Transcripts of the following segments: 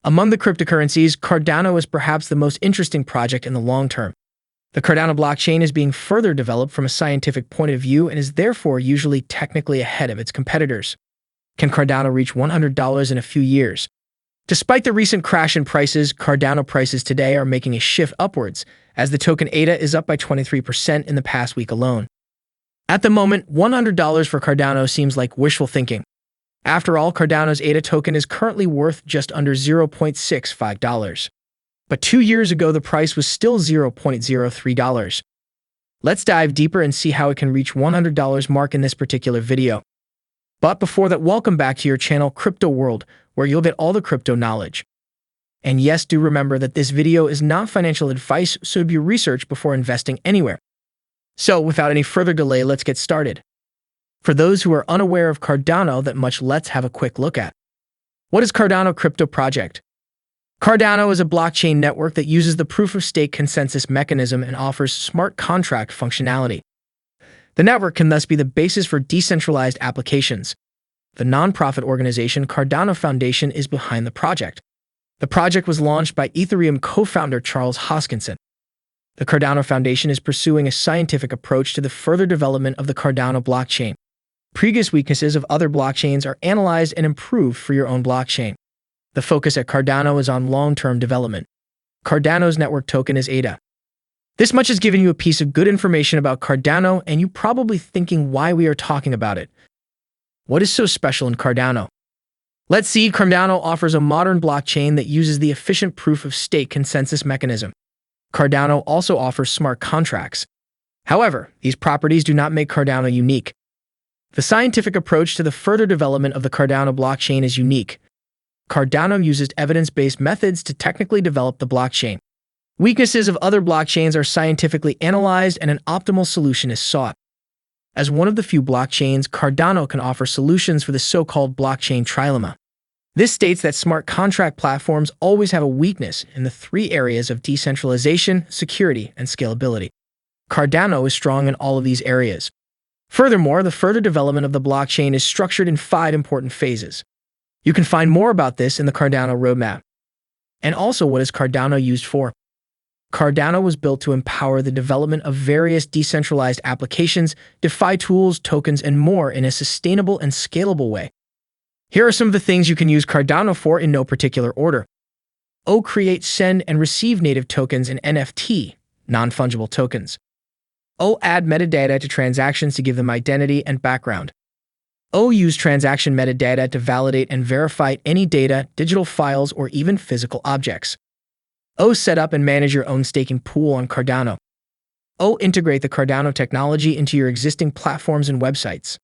Among the cryptocurrencies, Cardano is perhaps the most interesting project in the long term. The Cardano blockchain is being further developed from a scientific point of view and is therefore usually technically ahead of its competitors. Can Cardano reach $100 in a few years? Despite the recent crash in prices, Cardano prices today are making a shift upwards, as the token ADA is up by 23% in the past week alone. At the moment, $100 for Cardano seems like wishful thinking. After all, Cardano's ADA token is currently worth just under $0.65. But 2 years ago, the price was still $0.03. Let's dive deeper and see how it can reach $100 mark in this particular video. But before that, welcome back to your channel, Crypto World, where you'll get all the crypto knowledge. And yes, do remember that this video is not financial advice, so do your research before investing anywhere. So without any further delay, let's get started. For those who are unaware of Cardano that much, let's have a quick look at. What is Cardano crypto project? Cardano is a blockchain network that uses the proof-of-stake consensus mechanism and offers smart contract functionality. The network can thus be the basis for decentralized applications. The nonprofit organization Cardano Foundation is behind the project. The project was launched by Ethereum co-founder Charles Hoskinson. The Cardano Foundation is pursuing a scientific approach to the further development of the Cardano blockchain. Previous weaknesses of other blockchains are analyzed and improved for your own blockchain. The focus at Cardano is on long-term development. Cardano's network token is ADA. This much has given you a piece of good information about Cardano, and you're probably thinking why we are talking about it. What is so special in Cardano? Let's see. Cardano offers a modern blockchain that uses the efficient proof-of-stake consensus mechanism. Cardano also offers smart contracts. However, these properties do not make Cardano unique. The scientific approach to the further development of the Cardano blockchain is unique. Cardano uses evidence-based methods to technically develop the blockchain. Weaknesses of other blockchains are scientifically analyzed and an optimal solution is sought. As one of the few blockchains, Cardano can offer solutions for the so-called blockchain trilemma. This states that smart contract platforms always have a weakness in the 3 areas of decentralization, security, and scalability. Cardano is strong in all of these areas. Furthermore, the further development of the blockchain is structured in 5 important phases. You can find more about this in the Cardano roadmap. And also, what is Cardano used for? Cardano was built to empower the development of various decentralized applications, DeFi tools, tokens, and more in a sustainable and scalable way. Here are some of the things you can use Cardano for in no particular order. Create, send, and receive native tokens and NFT, non-fungible tokens. Add metadata to transactions to give them identity and background. Use transaction metadata to validate and verify any data, digital files, or even physical objects. Set up and manage your own staking pool on Cardano. Integrate the Cardano technology into your existing platforms and websites.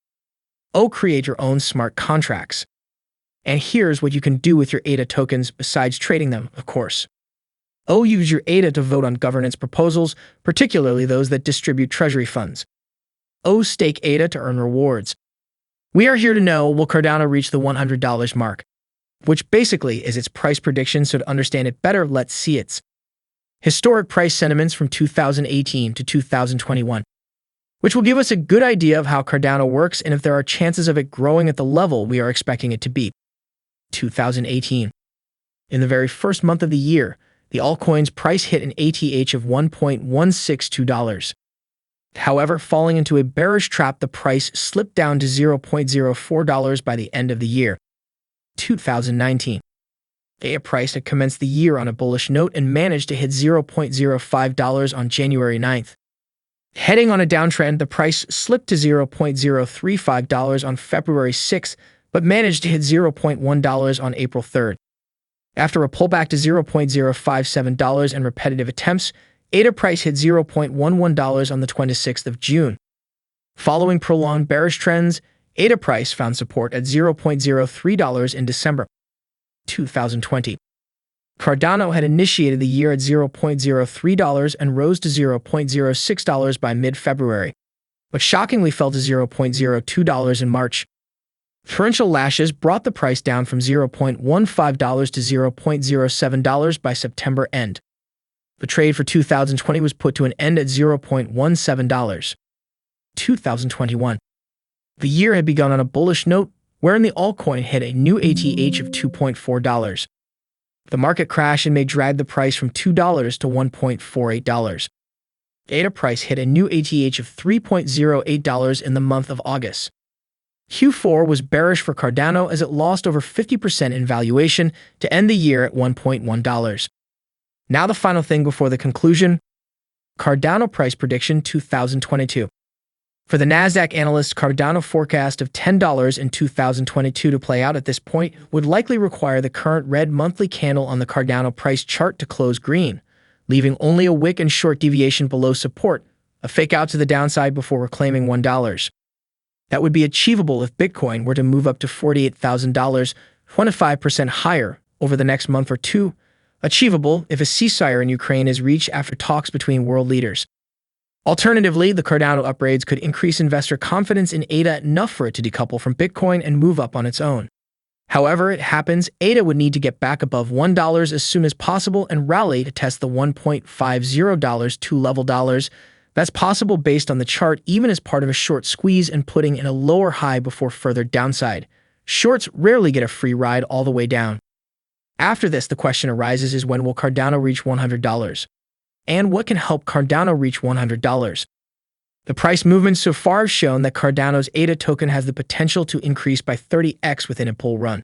Create your own smart contracts. And here's what you can do with your ADA tokens besides trading them, of course. Use your ADA to vote on governance proposals, particularly those that distribute treasury funds. Stake ADA to earn rewards. We are here to know, will Cardano reach the $100 mark? Which basically is its price prediction, so to understand it better, let's see its historic price sentiments from 2018 to 2021, which will give us a good idea of how Cardano works and if there are chances of it growing at the level we are expecting it to be. 2018. In the very first month of the year, the altcoin's price hit an ATH of $1.162. However, falling into a bearish trap, the price slipped down to $0.04 by the end of the year. 2019. ADA price had commenced the year on a bullish note and managed to hit $0.05 on January 9th. Heading on a downtrend, the price slipped to $0.035 on February 6th, but managed to hit $0.1 on April 3rd. After a pullback to $0.057 and repetitive attempts, ADA price hit $0.11 on the 26th of June. Following prolonged bearish trends, ADA price found support at $0.03 in December 2020. Cardano had initiated the year at $0.03 and rose to $0.06 by mid-February, but shockingly fell to $0.02 in March. Torrential lashes brought the price down from $0.15 to $0.07 by September end. The trade for 2020 was put to an end at $0.17. 2021. The year had begun on a bullish note, wherein the altcoin hit a new ATH of $2.4. The market crashed and may drag the price from $2 to $1.48. ADA price hit a new ATH of $3.08 in the month of August. Q4 was bearish for Cardano as it lost over 50% in valuation to end the year at $1.1. Now the final thing before the conclusion, Cardano Price Prediction 2022. For the Nasdaq analysts, Cardano forecast of $10 in 2022 to play out at this point would likely require the current red monthly candle on the Cardano price chart to close green, leaving only a wick and short deviation below support, a fake out to the downside before reclaiming $1. That would be achievable if Bitcoin were to move up to $48,000, 25% higher over the next month or two, achievable if a ceasefire in Ukraine is reached after talks between world leaders. Alternatively, the Cardano upgrades could increase investor confidence in ADA enough for it to decouple from Bitcoin and move up on its own. However it happens, ADA would need to get back above $1 as soon as possible and rally to test the $1.50 two-level dollars. That's possible based on the chart even as part of a short squeeze and putting in a lower high before further downside. Shorts rarely get a free ride all the way down. After this, the question arises is when will Cardano reach $100? And what can help Cardano reach $100? The price movement so far has shown that Cardano's ADA token has the potential to increase by 30x within a bull run.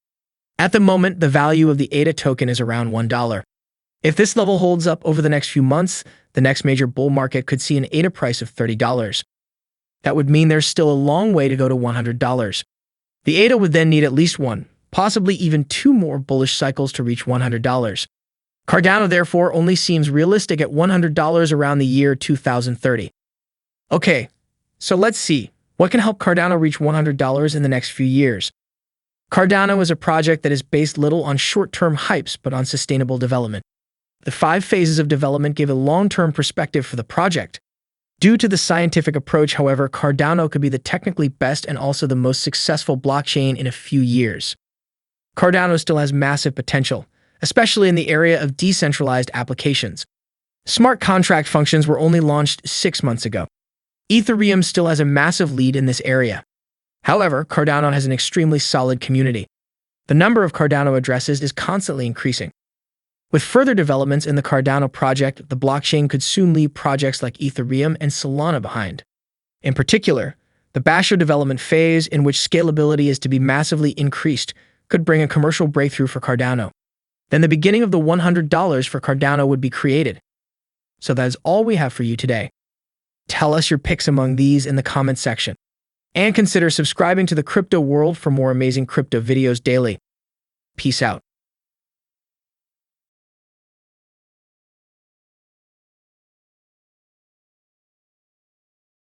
At the moment, the value of the ADA token is around $1. If this level holds up over the next few months, the next major bull market could see an ADA price of $30. That would mean there's still a long way to go to $100. The ADA would then need at least one, possibly even two more bullish cycles to reach $100. Cardano, therefore, only seems realistic at $100 around the year 2030. Okay, so let's see. What can help Cardano reach $100 in the next few years? Cardano is a project that is based little on short-term hypes but on sustainable development. The 5 phases of development give a long-term perspective for the project. Due to the scientific approach, however, Cardano could be the technically best and also the most successful blockchain in a few years. Cardano still has massive potential, especially in the area of decentralized applications. Smart contract functions were only launched 6 months ago. Ethereum still has a massive lead in this area. However, Cardano has an extremely solid community. The number of Cardano addresses is constantly increasing. With further developments in the Cardano project, the blockchain could soon leave projects like Ethereum and Solana behind. In particular, the Basho development phase, in which scalability is to be massively increased, could bring a commercial breakthrough for Cardano. Then the beginning of the $100 for Cardano would be created. So that is all we have for you today. Tell us your picks among these in the comment section. And consider subscribing to the Crypto World for more amazing crypto videos daily. Peace out.